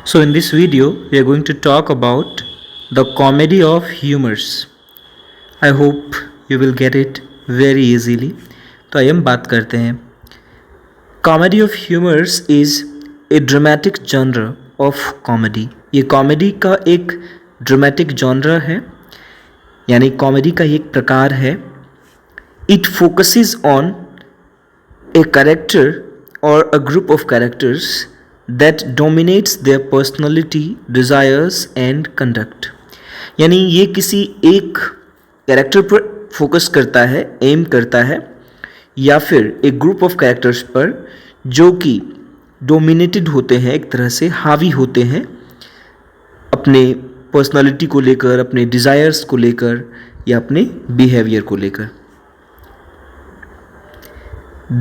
So in this video we are going to talk about the comedy of humors. I hope you will get it very easily. तो आइए हम बात करते हैं. Comedy of humors is a dramatic genre of comedy. ये comedy का एक dramatic genre है, यानी कॉमेडी का एक प्रकार है. It focuses on a character or a group of characters that dominates their personality, desires and conduct. यानी ये किसी एक कैरेक्टर पर फोकस करता है, एम करता है, या फिर एक ग्रुप ऑफ कैरेक्टर्स पर जो कि डोमिनेटेड होते हैं, एक तरह से हावी होते हैं अपने पर्सनालिटी को लेकर, अपने डिज़ायर्स को लेकर या अपने बिहेवियर को लेकर.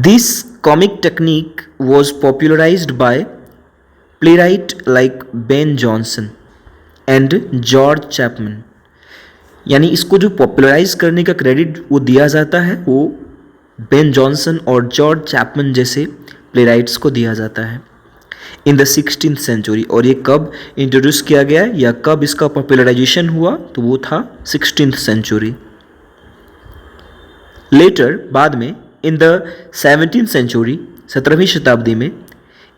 This comic technique was popularized by playwright like Ben Jonson and George Chapman. यानी इसको जो पॉपुलराइज करने का क्रेडिट वो दिया जाता है वो बेन जॉनसन और जॉर्ज चैपमन जैसे प्लेराइट्स को दिया जाता है इन द 16th सेंचुरी. और ये कब इंट्रोड्यूस किया गया या कब इसका पॉपुलराइजेशन हुआ, तो वो था 16th सेंचुरी. लेटर बाद में इन द 17th सेंचुरी, 17वीं शताब्दी में,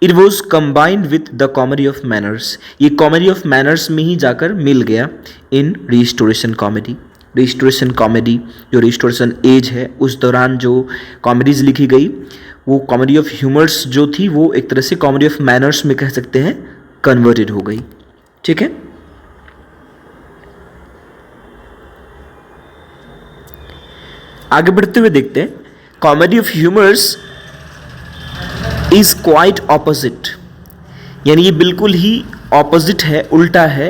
it was combined with the comedy of manners. ये कॉमेडी ऑफ मैनर्स में ही जाकर मिल गया इन रिस्टोरेशन कॉमेडी. रिस्टोरेशन कॉमेडी जो रिस्टोरेशन एज है उस दौरान जो कॉमेडीज़ लिखी गई वो कॉमेडी ऑफ ह्यूमर्स जो थी वो एक तरह से कॉमेडी ऑफ मैनर्स में कह सकते हैं कन्वर्टेड हो गई. ठीक है. आगे बढ़ते हुए देखते हैं. Comedy of humours is quite opposite, यानी ये बिल्कुल ही ऑपोजिट है, उल्टा है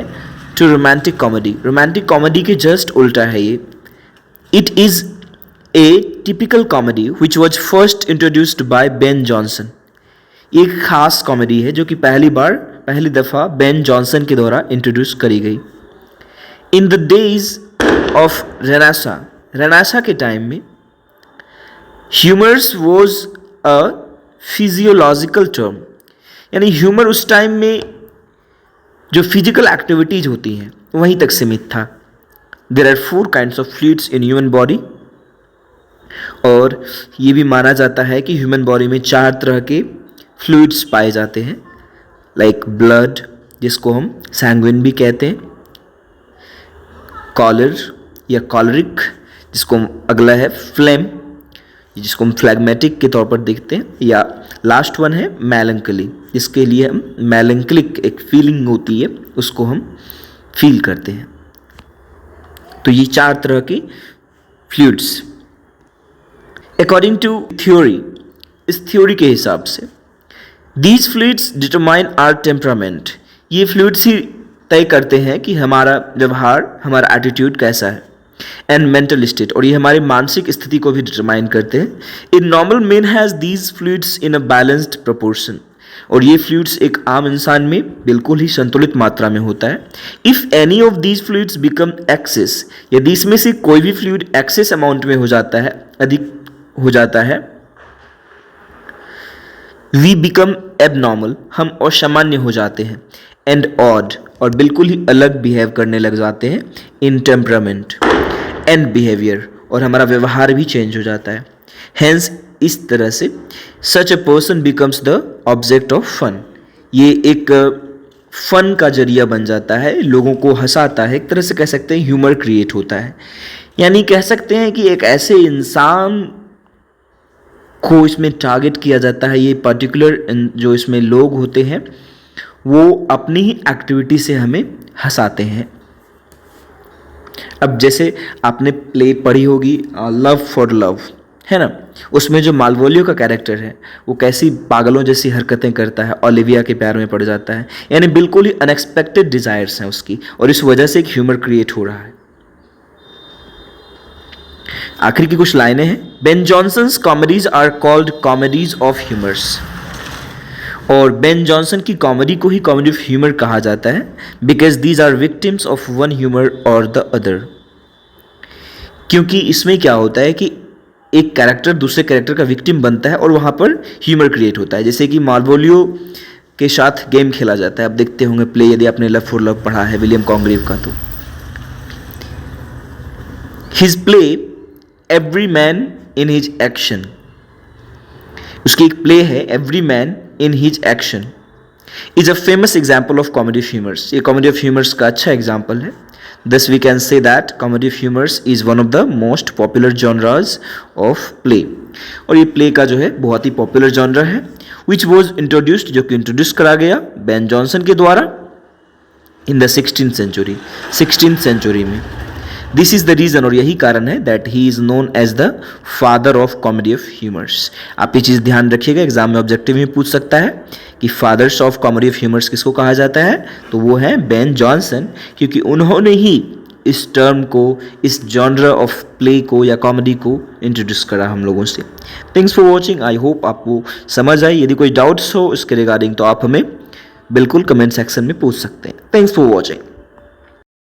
to romantic comedy. Romantic comedy के जस्ट उल्टा है ये. It is a typical comedy which was first introduced by Ben Jonson. एक खास कॉमेडी है जो कि पहली दफ़ा बेन जॉनसन के द्वारा इंट्रोड्यूस करी गई. In the days of renaissance के टाइम में humours was a physiological term, यानी ह्यूमर उस टाइम में जो फिजिकल एक्टिविटीज होती हैं वहीं तक सीमित था. There are 4 kinds of fluids in human body, और ये भी माना जाता है कि ह्यूमन बॉडी में 4 तरह के फ्लूइड्स पाए जाते हैं, लाइक ब्लड जिसको हम सैंग्विन भी कहते हैं, कॉलर या कॉलरिक जिसको अगला है फ्लेम जिसको हम फ्लैग्मेटिक के तौर पर देखते हैं, या लास्ट वन है मेलंकली जिसके लिए हम मेलंकलिक एक फीलिंग होती है उसको हम फील करते हैं. तो ये 4 तरह की फ्लूइड्स अकॉर्डिंग टू थ्योरी, इस थ्योरी के हिसाब से these fluids determine our temperament. ये फ्लूइड्स ही तय करते हैं कि हमारा व्यवहार, हमारा एटीट्यूड कैसा है, एंड मेंटल स्टेट, और ये हमारी मानसिक स्थिति को भी डिटरमाइन करते हैं. In normal man has these fluids in a balanced proportion, और ये फ्लूइड्स एक आम इंसान में बिल्कुल ही संतुलित मात्रा में होता है. If any of these fluids become excess, यदि इसमें से कोई भी फ्लूइड एक्सेस अमाउंट में हो जाता है, अधिक हो जाता है, वी बिकम एबनॉर्मल, हम असामान्य हो जाते हैं, एंड ऑड, और बिल्कुल ही अलग बिहेव करने लग जाते हैं, इन टेम्परामेंट एंड बिहेवियर, और हमारा व्यवहार भी चेंज हो जाता है. हेंस इस तरह से such a person becomes the object of fun. ये एक फन का जरिया बन जाता है, लोगों को हंसाता है, एक तरह से कह सकते हैं ह्यूमर क्रिएट होता है. यानी कह सकते हैं कि एक ऐसे इंसान को इसमें टारगेट किया जाता है. ये पर्टिकुलर जो इसमें लोग होते हैं वो अपनी ही एक्टिविटी से हमें हंसाते हैं. अब जैसे आपने प्ले पढ़ी होगी लव फॉर लव, है ना, उसमें जो मालवोलियो का कैरेक्टर है वो कैसी पागलों जैसी हरकतें करता है, ओलिविया के प्यार में पड़ जाता है, यानी बिल्कुल ही अनएक्सपेक्टेड डिज़ायर्स हैं उसकी, और इस वजह से एक ह्यूमर क्रिएट हो रहा है. आखिर की कुछ लाइनें हैं. Ben Jonson's comedies are called comedies of humours, और बेन जॉनसन की कॉमेडी को ही कॉमेडी ऑफ ह्यूमर कहा जाता है, because these are victims of one humour और द अदर. क्योंकि इसमें क्या होता है कि एक कैरेक्टर दूसरे कैरेक्टर का विक्टिम बनता है और वहाँ पर ह्यूमर क्रिएट होता है. जैसे कि मार्वोलियो के साथ गेम खेला जाता है। आप देखते होंगे प्ले, यदि आपने लव फॉर लव पढ़ा है विलियम कॉन्ग्रेव का तो। His play every man in his action, उसकी एक प्ले है every man in his action is a famous example of comedy of humours. ये कॉमेडी ऑफ ह्यूमर्स का अच्छा एग्जाम्पल है। Thus we can say that comedy of humors is one of the most popular genres of play। और ये play का जो है बहुत ही पॉपुलर जॉनर है। which was introduced, जो कि इंट्रोड्यूस करा गया बेन जॉनसन के द्वारा in the 16th century में। दिस इज द रीजन, और यही कारण है that he is known as the father of comedy of humours. आप ये चीज़ ध्यान रखिएगा, एग्जाम में ऑब्जेक्टिव में पूछ सकता है कि fathers of comedy of humours किसको कहा जाता है, तो वो है बेन जॉनसन, क्योंकि उन्होंने ही इस टर्म को, इस जॉनर ऑफ प्ले को या कॉमेडी को इंट्रोड्यूस करा हम लोगों से। Thanks for watching, I hope आपको समझ आई। यदि कोई डाउट्स हो इसके रिगार्डिंग तो आप हमें बिल्कुल कमेंट सेक्शन में पूछ सकते हैं। Thanks for watching.